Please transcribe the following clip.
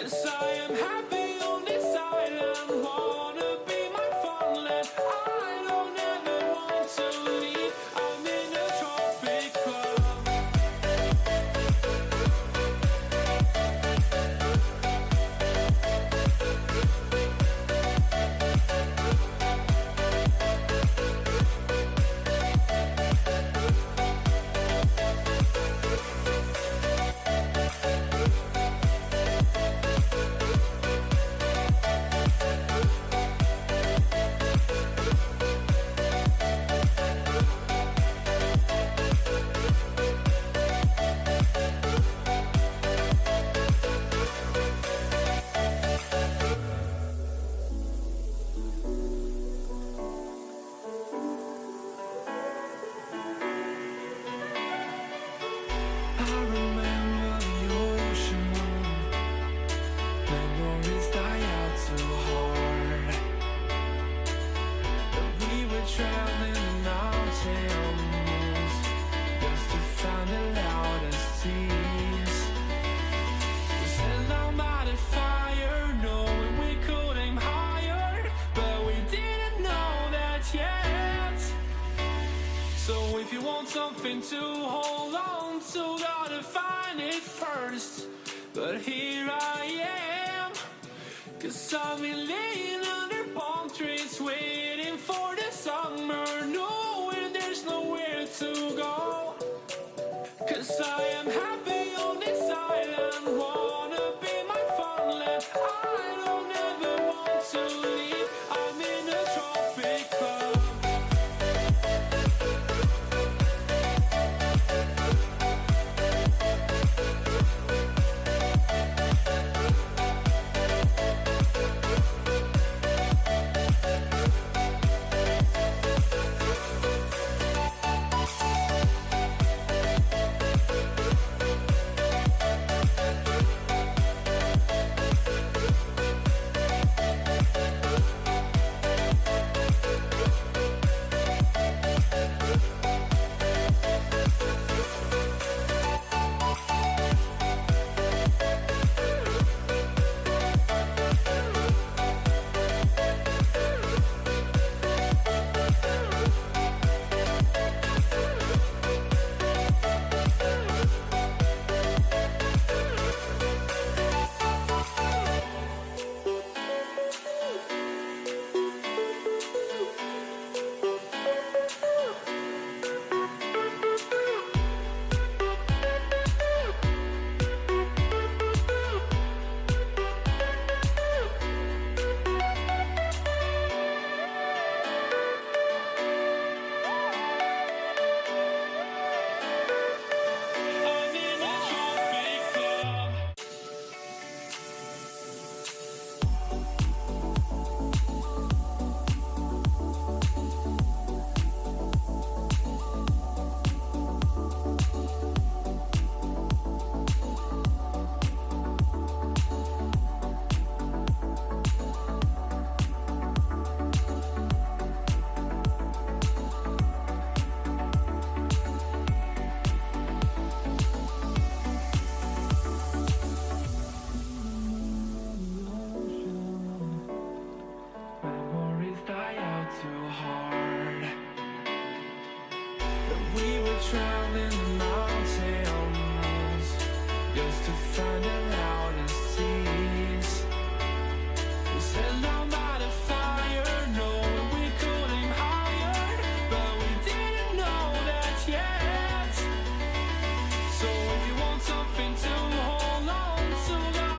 'Cause I am happy on this island, wanna be my farmland. I don't ever want to leave, I'm in a tropic club. Something to hold on to, gotta find it first. But here I am, 'cause I've been laying under palm trees, waiting for the summer, knowing there's nowhere to go. 'Cause I am happy on this island, wanna be my farmland. I don't ever want to leave, I'm in a tropic club. Too hard. We were traveling